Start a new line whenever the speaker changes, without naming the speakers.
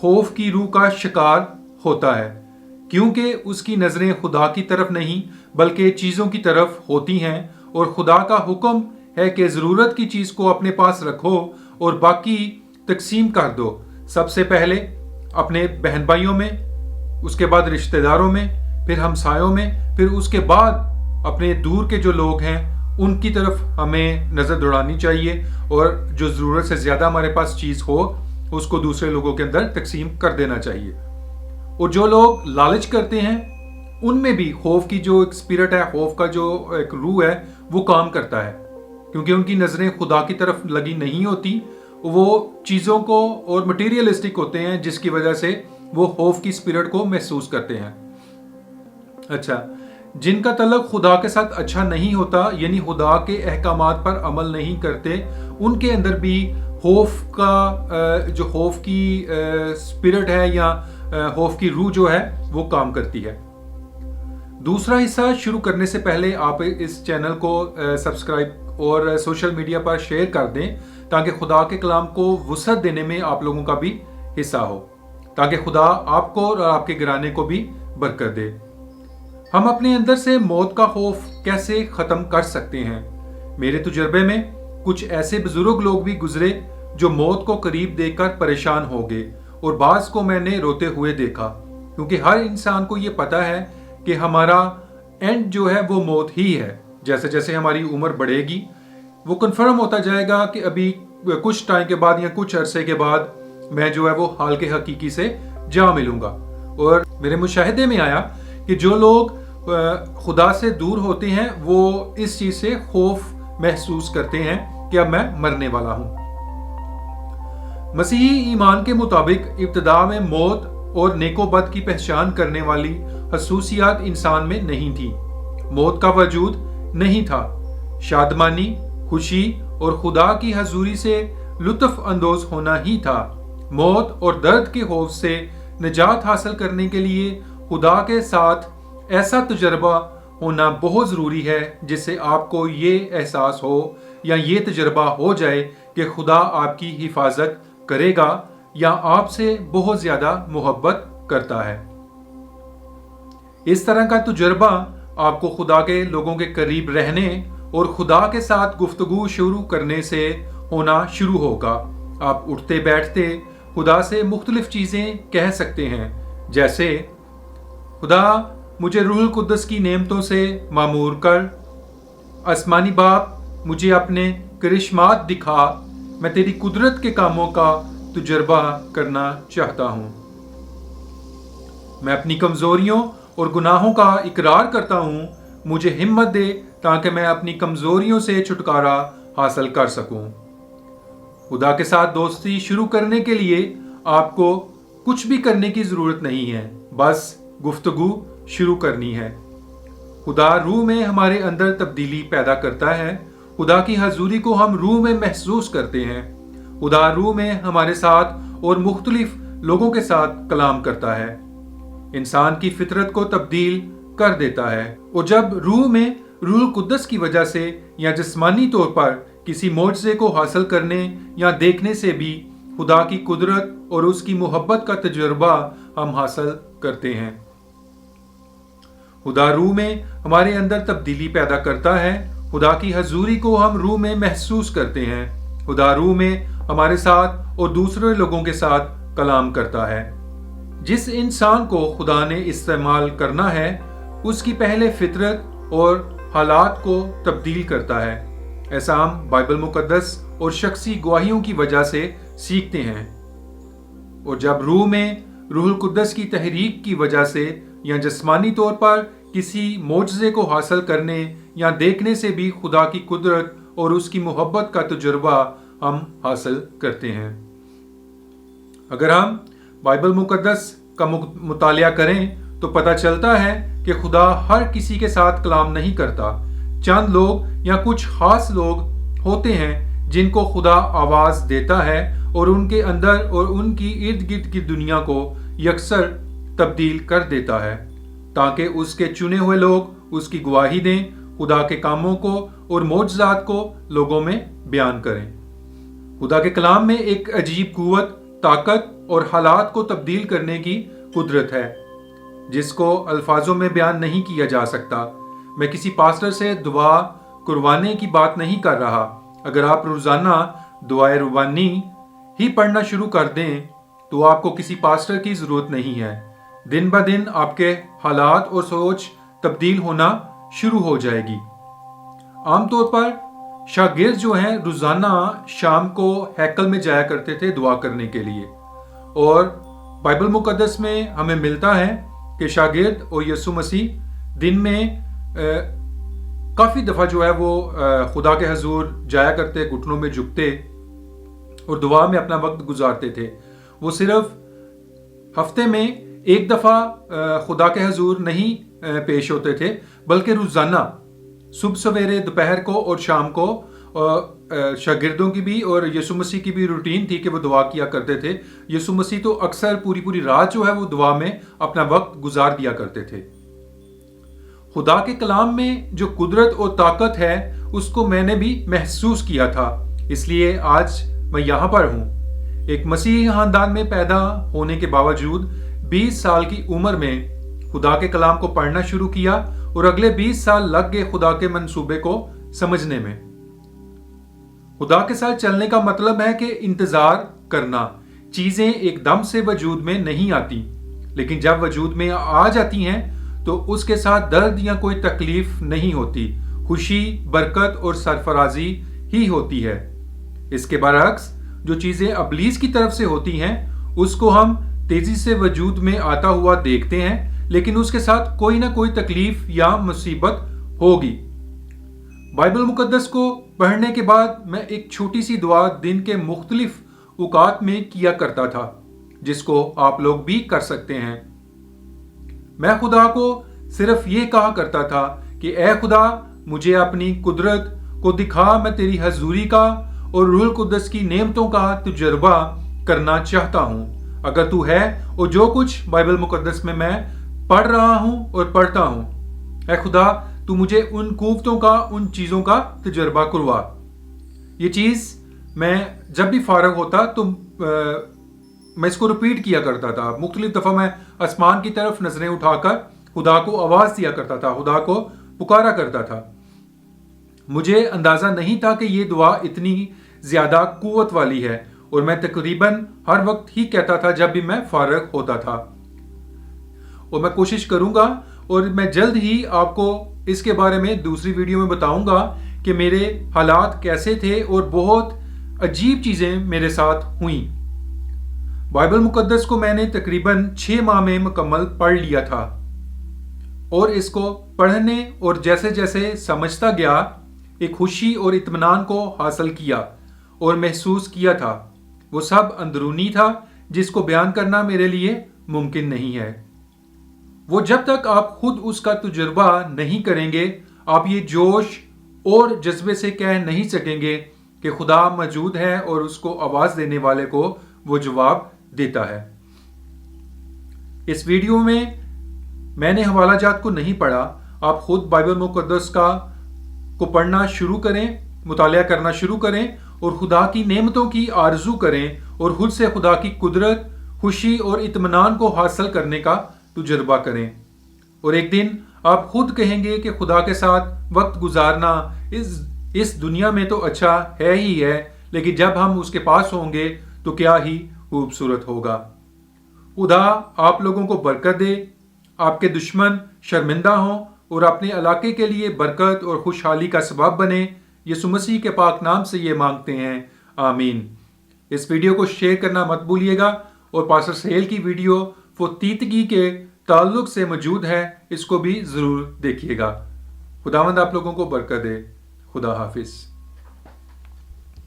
خوف کی روح کا شکار ہوتا ہے، کیونکہ اس کی نظریں خدا کی طرف نہیں بلکہ چیزوں کی طرف ہوتی ہیں، اور خدا کا حکم ہے کہ ضرورت کی چیز کو اپنے پاس رکھو اور باقی تقسیم کر دو، سب سے پہلے اپنے بہن بھائیوں میں، اس کے بعد رشتہ داروں میں، پھر ہمسایوں میں، پھر اس کے بعد اپنے دور کے جو لوگ ہیں ان کی طرف ہمیں نظر دوڑانی چاہیے، اور جو ضرورت سے زیادہ ہمارے پاس چیز ہو اس کو دوسرے لوگوں کے اندر تقسیم کر دینا چاہیے۔ اور جو لوگ لالچ کرتے ہیں ان میں بھی خوف کی جو ایک اسپرٹ ہے، خوف کا جو ایک روح ہے وہ کام کرتا ہے، کیونکہ ان کی نظریں خدا کی طرف لگی نہیں ہوتی، وہ چیزوں کو اور مٹیریلسٹک ہوتے ہیں، جس کی وجہ سے وہ خوف کی اسپرٹ کو محسوس کرتے ہیں۔ اچھا، جن کا تعلق خدا کے ساتھ اچھا نہیں ہوتا، یعنی خدا کے احکامات پر عمل نہیں کرتے، ان کے اندر بھی خوف کی اسپرٹ ہے یا خوف کی روح جو ہے وہ کام کرتی ہے۔ دوسرا حصہ شروع کرنے سے پہلے آپ اس چینل کو سبسکرائب اور سوشل میڈیا پر شیئر کر دیں، تاکہ خدا کے کلام کو وسعت دینے میں آپ لوگوں کا بھی حصہ ہو، تاکہ خدا آپ کو اور آپ کے گھرانے کو بھی برکت دے۔ ہم اپنے اندر سے موت کا خوف کیسے ختم کر سکتے ہیں؟ میرے تجربے میں کچھ ایسے بزرگ لوگ بھی گزرے جو موت کو قریب دیکھ کر پریشان ہو گئے، اور بعض کو میں نے روتے ہوئے دیکھا، کیونکہ ہر انسان کو یہ پتا ہے کہ ہمارا اینڈ جو ہے وہ موت ہی ہے۔ جیسے جیسے ہماری عمر بڑھے گی وہ کنفرم ہوتا جائے گا کہ ابھی کچھ ٹائم کے بعد یا کچھ عرصے کے بعد میں جو ہے وہ حال کے حقیقی سے جا ملوں گا۔ اور میرے مشاہدے میں آیا کہ جو لوگ خدا سے دور ہوتے ہیں وہ اس چیز سے خوف محسوس کرتے ہیں کہ اب میں مرنے والا ہوں۔ مسیحی ایمان کے مطابق ابتدا میں موت اور نیک و بد کی پہچان کرنے والی خصوصیات انسان میں نہیں تھی۔ موت کا وجود نہیں تھا، شادمانی، خوشی اور خدا کی حضوری سے لطف اندوز ہونا ہی تھا۔ موت اور درد کے خوف سے نجات حاصل کرنے کے لیے خدا کے ساتھ ایسا تجربہ ہونا بہت ضروری ہے جس سے آپ کو یہ احساس ہو یا یہ تجربہ ہو جائے کہ خدا آپ کی حفاظت کرے گا یا آپ سے بہت زیادہ محبت کرتا ہے۔ اس طرح کا تجربہ آپ کو خدا کے لوگوں کے قریب رہنے اور خدا کے ساتھ گفتگو شروع کرنے سے ہونا شروع ہوگا۔ آپ اٹھتے بیٹھتے خدا سے مختلف چیزیں کہہ سکتے ہیں، جیسے خدا مجھے روح القدس کی نعمتوں سے معمور کر، آسمانی باپ مجھے اپنے کرشمات دکھا، میں تیری قدرت کے کاموں کا تجربہ کرنا چاہتا ہوں۔ میں اپنی کمزوریوں اور گناہوں کا اقرار کرتا ہوں، مجھے ہمت دے تاکہ میں اپنی کمزوریوں سے چھٹکارا حاصل کر سکوں۔ خدا کے ساتھ دوستی شروع کرنے کے لیے آپ کو کچھ بھی کرنے کی ضرورت نہیں ہے، بس گفتگو شروع کرنی ہے۔ خدا روح میں ہمارے اندر تبدیلی پیدا کرتا ہے۔ خدا کی حضوری کو ہم روح میں محسوس کرتے ہیں۔ خدا روح میں ہمارے ساتھ اور مختلف لوگوں کے ساتھ کلام کرتا ہے، انسان کی فطرت کو تبدیل کر دیتا ہے، اور جب روح میں روح القدس کی وجہ سے یا جسمانی طور پر کسی معجزے کو حاصل کرنے یا دیکھنے سے بھی خدا کی قدرت اور اس کی محبت کا تجربہ ہم حاصل کرتے ہیں۔ خدا روح میں ہمارے اندر تبدیلی پیدا کرتا ہے۔ خدا کی حضوری کو ہم روح میں محسوس کرتے ہیں۔ خدا روح میں ہمارے ساتھ اور دوسرے لوگوں کے ساتھ کلام کرتا ہے۔ جس انسان کو خدا نے استعمال کرنا ہے اس کی پہلے فطرت اور حالات کو تبدیل کرتا ہے۔ ایسا ہم بائبل مقدس اور شخصی گواہیوں کی وجہ سے سیکھتے ہیں۔ اور جب روح میں روح القدس کی تحریک کی وجہ سے یا جسمانی طور پر کسی معجزے کو حاصل کرنے یا دیکھنے سے بھی خدا کی قدرت اور اس کی محبت کا تجربہ ہم حاصل کرتے ہیں۔ اگر ہم بائبل مقدس کا مطالعہ کریں تو پتہ چلتا ہے کہ خدا ہر کسی کے ساتھ کلام نہیں کرتا۔ چند لوگ یا کچھ خاص لوگ ہوتے ہیں جن کو خدا آواز دیتا ہے اور ان کے اندر اور ان کی ارد گرد کی دنیا کو یکسر تبدیل کر دیتا ہے، تاکہ اس کے چنے ہوئے لوگ اس کی گواہی دیں، خدا کے کاموں کو اور معجزات کو لوگوں میں بیان کریں۔ خدا کے کلام میں ایک عجیب قوت، طاقت اور حالات کو تبدیل کرنے کی قدرت ہے جس کو الفاظوں میں بیان نہیں کیا جا سکتا۔ میں کسی پاسٹر سے دعا کروانے کی بات نہیں کر رہا۔ اگر آپ روزانہ دعائے روانی ہی پڑھنا شروع کر دیں تو آپ کو کسی پاسٹر کی ضرورت نہیں ہے۔ دن بہ دن آپ کے حالات اور سوچ تبدیل ہونا شروع ہو جائے گی۔ عام طور پر شاگرد جو ہیں روزانہ شام کو ہیکل میں جایا کرتے تھے دعا کرنے کے لیے، اور بائبل مقدس میں ہمیں ملتا ہے کہ شاگرد اور یسوع مسیح دن میں کافی دفعہ جو ہے وہ خدا کے حضور جایا کرتے، گھٹنوں میں جھکتے اور دعا میں اپنا وقت گزارتے تھے۔ وہ صرف ہفتے میں ایک دفعہ خدا کے حضور نہیں پیش ہوتے تھے، بلکہ روزانہ صبح سویرے، دوپہر کو اور شام کو شاگردوں کی بھی اور یسوع مسیح کی بھی روٹین تھی کہ وہ دعا کیا کرتے تھے۔ یسوع مسیح تو اکثر پوری رات جو ہے وہ دعا میں اپنا وقت گزار دیا کرتے تھے۔ خدا کے کلام میں جو قدرت اور طاقت ہے اس کو میں نے بھی محسوس کیا تھا، اس لیے آج میں یہاں پر ہوں۔ ایک مسیحی خاندان میں پیدا ہونے کے باوجود 20 سال کی عمر میں خدا کے کلام کو پڑھنا شروع کیا اور اگلے 20 سال لگ گئے خدا کے منصوبے کو سمجھنے میں۔ خدا کے ساتھ چلنے کا مطلب ہے کہ انتظار کرنا۔ چیزیں ایک دم سے وجود میں نہیں آتی، لیکن جب وجود میں آ جاتی ہیں تو اس کے ساتھ درد یا کوئی تکلیف نہیں ہوتی، خوشی، برکت اور سرفرازی ہی ہوتی ہے۔ اس کے برعکس جو چیزیں ابلیس کی طرف سے ہوتی ہیں اس کو ہم تیزی سے وجود میں آتا ہوا دیکھتے ہیں، لیکن اس کے ساتھ کوئی نہ کوئی تکلیف یا مصیبت ہوگی۔ بائبل مقدس کو پڑھنے کے بعد میں ایک چھوٹی سی دعا دن کے مختلف اوقات میں کیا کرتا تھا، جس کو آپ لوگ بھی کر سکتے ہیں۔ میں خدا کو صرف یہ کہا کرتا تھا کہ اے خدا، مجھے اپنی قدرت کو دکھا، میں تیری حضوری کا اور روح القدس کی نعمتوں کا تجربہ کرنا چاہتا ہوں۔ اگر تو ہے اور جو کچھ بائبل مقدس میں پڑھ رہا ہوں اور پڑھتا ہوں، اے خدا تو مجھے ان قوتوں کا، ان چیزوں کا تجربہ کروا۔ یہ چیز میں جب بھی فارغ ہوتا تو میں اس کو ریپیٹ کیا کرتا تھا۔ مختلف دفعہ میں آسمان کی طرف نظریں اٹھا کر خدا کو آواز دیا کرتا تھا، خدا کو پکارا کرتا تھا۔ مجھے اندازہ نہیں تھا کہ یہ دعا اتنی زیادہ قوت والی ہے، اور میں تقریباً ہر وقت ہی کہتا تھا جب بھی میں فارغ ہوتا تھا۔ اور میں کوشش کروں گا اور میں جلد ہی آپ کو اس کے بارے میں دوسری ویڈیو میں بتاؤں گا کہ میرے حالات کیسے تھے اور بہت عجیب چیزیں میرے ساتھ ہوئیں۔ بائبل مقدس کو میں نے تقریباً 6 ماہ میں مکمل پڑھ لیا تھا، اور اس کو پڑھنے اور جیسے جیسے سمجھتا گیا ایک خوشی اور اطمینان کو حاصل کیا اور محسوس کیا تھا۔ وہ سب اندرونی تھا جس کو بیان کرنا میرے لیے ممکن نہیں ہے۔ وہ جب تک آپ خود اس کا تجربہ نہیں کریں گے، آپ یہ جوش اور جذبے سے کہہ نہیں سکیں گے کہ خدا موجود ہے اور اس کو آواز دینے والے کو وہ جواب دیتا ہے۔ اس ویڈیو میں نے حوالہ جات کو نہیں پڑھا۔ آپ خود بائبل مقدس کو پڑھنا شروع کریں، مطالعہ کرنا شروع کریں اور خدا کی نعمتوں کی آرزو کریں اور خود سے خدا کی قدرت، خوشی اور اطمینان کو حاصل کرنے کا تجربہ کریں، اور ایک دن آپ خود کہیں گے کہ خدا کے ساتھ وقت گزارنا اس دنیا میں تو اچھا ہے ہی ہے، لیکن جب ہم اس کے پاس ہوں گے تو کیا ہی خوبصورت ہوگا۔ خدا آپ لوگوں کو برکت دے، آپ کے دشمن شرمندہ ہوں اور اپنے علاقے کے لیے برکت اور خوشحالی کا سبب بنے۔ یسوع مسیح کے پاک نام سے یہ مانگتے ہیں، آمین۔ اس ویڈیو کو شیئر کرنا مت بھولیے گا، اور پاسٹر سہیل کی ویڈیو فوتیتگی کے تعلق سے موجود ہے، اس کو بھی ضرور دیکھیے گا۔ خداوند آپ لوگوں کو برکت دے۔ خدا حافظ۔